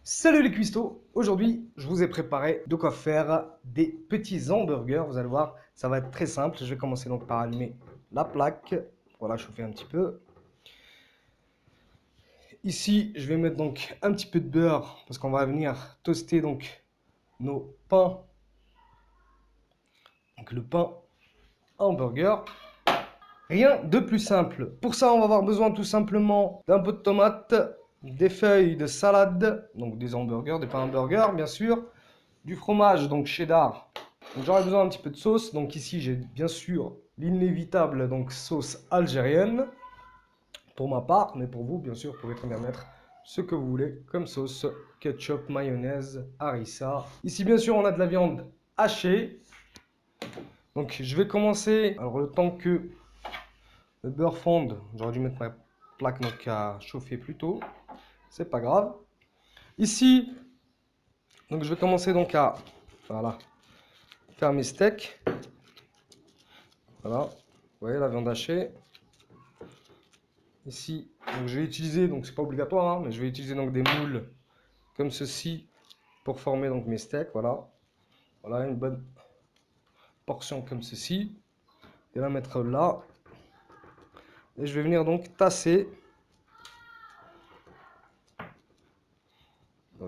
Salut les cuistots, aujourd'hui je vous ai préparé de quoi faire des petits hamburgers, vous allez voir, ça va être très simple. Je vais commencer donc par allumer la plaque, voilà, chauffer un petit peu. Ici je vais mettre donc un petit peu de beurre parce qu'on va venir toaster donc nos pains, donc le pain hamburger. Rien de plus simple. Pour ça on va avoir besoin tout simplement d'un pot de tomate, des feuilles de salade, donc des hamburgers, des pains hamburgers bien sûr, du fromage donc cheddar. Donc j'aurai besoin un petit peu de sauce. Donc ici j'ai bien sûr l'inévitable donc sauce algérienne pour ma part, mais pour vous bien sûr vous pouvez très bien mettre ce que vous voulez comme sauce, ketchup, mayonnaise, harissa. Ici bien sûr on a de la viande hachée. Donc je vais commencer, alors le temps que le beurre fonde, j'aurais dû mettre ma plaque donc à chauffer plus tôt, c'est pas grave. Ici, donc je vais commencer donc à voilà, faire mes steaks. Voilà, vous voyez la viande hachée. Ici, donc je vais utiliser, donc c'est pas obligatoire, hein, mais je vais utiliser donc des moules comme ceci pour former donc mes steaks. Voilà, voilà une bonne portion comme ceci. Et la mettre là. Et je vais venir donc tasser.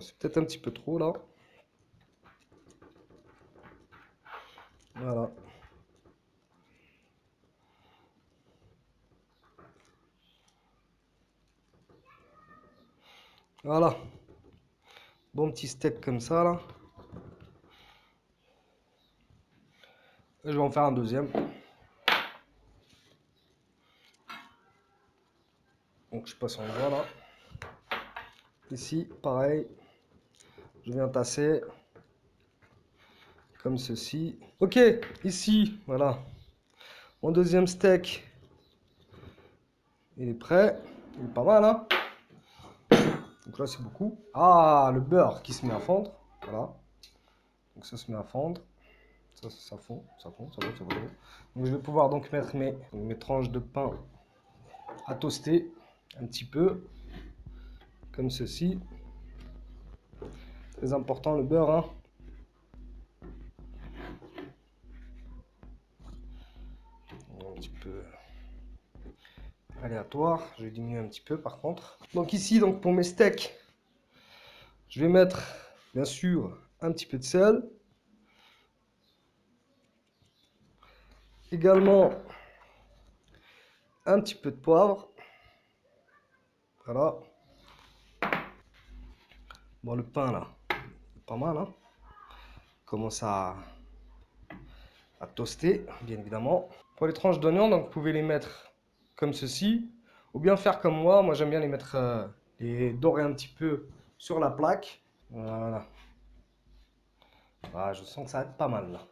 C'est peut-être un petit peu trop là. Voilà. Voilà. Bon petit steak comme ça là. Et je vais en faire un deuxième. Donc je passe en doigt là. Ici, pareil. Je viens tasser comme ceci. Ok, ici, voilà. Mon deuxième steak, il est prêt. Il est pas mal, hein. Donc là, c'est beaucoup. Ah, le beurre qui se met à fondre. Voilà. Donc ça se met à fondre. Ça fond, ça fond, ça fond, ça fond. Donc je vais pouvoir donc mettre mes tranches de pain à toaster un petit peu. Comme ceci. Très important le beurre, hein. Un petit peu aléatoire. Je vais diminuer un petit peu par contre. Donc ici, donc pour mes steaks, je vais mettre bien sûr un petit peu de sel. Également un petit peu de poivre. Voilà. Bon, le pain là, pas mal, hein. Commence à toaster, bien évidemment. Pour les tranches d'oignons, donc vous pouvez les mettre comme ceci, ou bien faire comme moi. Moi, j'aime bien les mettre, les dorer un petit peu sur la plaque. Voilà. Ah, je sens que ça va être pas mal là.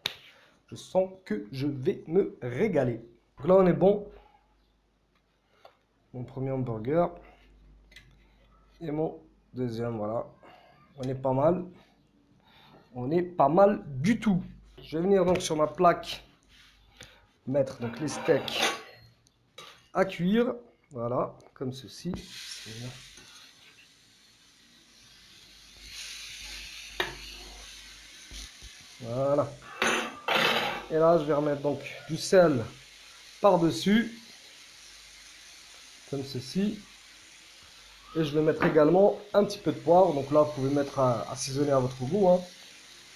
Je sens que je vais me régaler. Donc là, on est bon. Mon premier hamburger et mon deuxième, voilà. On est pas mal. On est pas mal du tout. Je vais venir donc sur ma plaque mettre donc les steaks à cuire. Voilà, comme ceci. Voilà. Et là, je vais remettre donc du sel par-dessus. Comme ceci. Et je vais mettre également un petit peu de poivre. Donc là, vous pouvez mettre à assaisonner à votre goût, hein.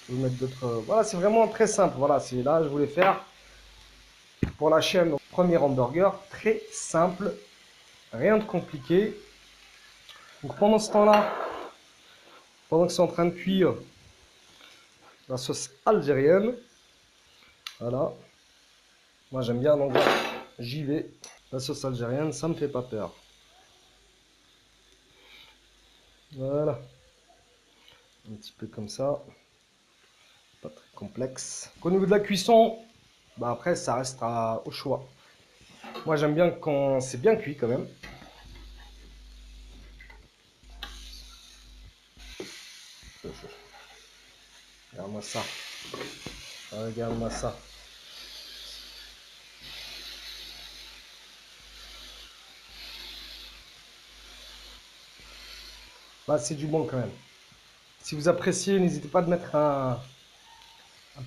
Vous pouvez mettre d'autres. Voilà, c'est vraiment très simple. Voilà, c'est là, je voulais faire pour la chaîne. Donc, premier hamburger, très simple. Rien de compliqué. Donc pendant ce temps-là, pendant que c'est en train de cuire, la sauce algérienne. Voilà. Moi j'aime bien, donc j'y vais. La sauce algérienne, ça me fait pas peur. Voilà. Un petit peu comme ça. Pas très complexe. Au niveau de la cuisson, bah après ça reste au choix. Moi j'aime bien quand c'est bien cuit quand même. Regarde-moi ça. Regarde-moi ça. Bah c'est du bon quand même. Si vous appréciez, n'hésitez pas à mettre un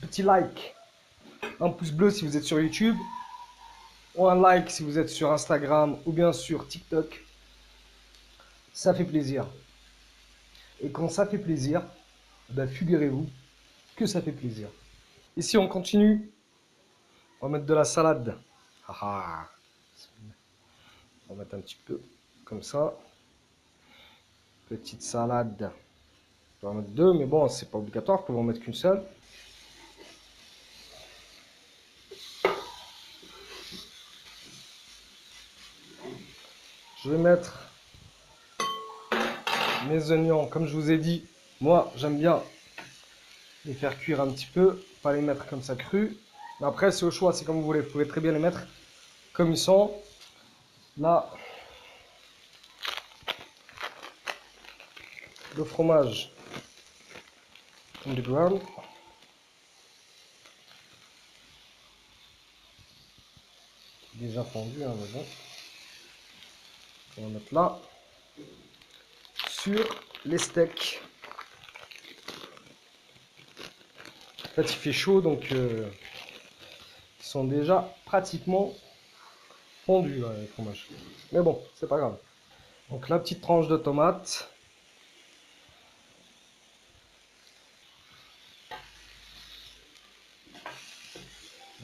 petit like, un pouce bleu si vous êtes sur YouTube, ou un like si vous êtes sur Instagram ou bien sur TikTok. Ça fait plaisir. Et quand ça fait plaisir, ben, figurez-vous que ça fait plaisir. Ici, on continue. On va mettre de la salade. On va mettre un petit peu comme ça. Petite salade. Je vais en mettre deux, mais bon, c'est pas obligatoire. Vous pouvez en mettre qu'une seule. Je vais mettre mes oignons, comme je vous ai dit. Moi, j'aime bien les faire cuire un petit peu, pas les mettre comme ça crus. Mais après, c'est au choix, c'est comme vous voulez. Vous pouvez très bien les mettre comme ils sont. Là, le fromage on the ground. Déjà fondu, hein, mais bon. On va mettre là sur les steaks. En fait, il fait chaud, donc ils sont déjà pratiquement fondus, là, les fromages. Mais bon, c'est pas grave. Donc la petite tranche de tomate.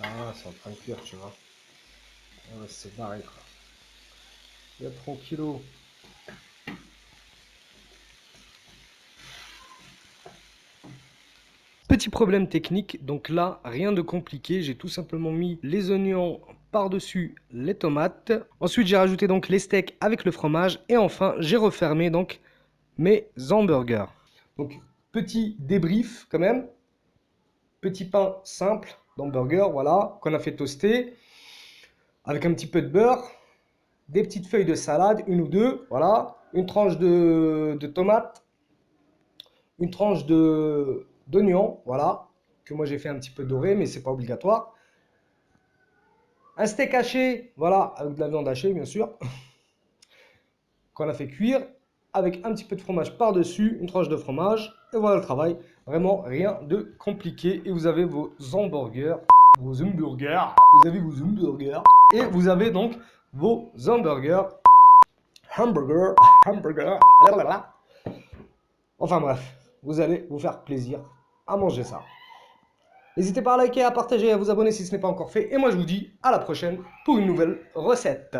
Ah, c'est en train de cuire, tu vois. Ah, c'est barré, quoi. Il y a tranquillo. Petit problème technique, donc là, rien de compliqué. J'ai tout simplement mis les oignons par-dessus les tomates. Ensuite, j'ai rajouté donc les steaks avec le fromage. Et enfin, j'ai refermé donc mes hamburgers. Donc, petit débrief quand même. Petit pain simple d'hamburger, voilà, qu'on a fait toaster. Avec un petit peu de beurre. Des petites feuilles de salade, une ou deux, voilà. Une tranche de tomate. Une tranche d'oignon, voilà. Que moi j'ai fait un petit peu doré, mais c'est pas obligatoire. Un steak haché, voilà, avec de la viande hachée, bien sûr. Qu'on a fait cuire. Avec un petit peu de fromage par-dessus, une tranche de fromage. Et voilà le travail. Vraiment rien de compliqué. Et vous avez vos hamburgers. Vos hamburgers. Vous avez vos hamburgers. Et vous avez donc vos hamburgers. Hamburger. Hamburger. Enfin bref, vous allez vous faire plaisir à manger ça. N'hésitez pas à liker, à partager, à vous abonner si ce n'est pas encore fait. Et moi je vous dis à la prochaine pour une nouvelle recette.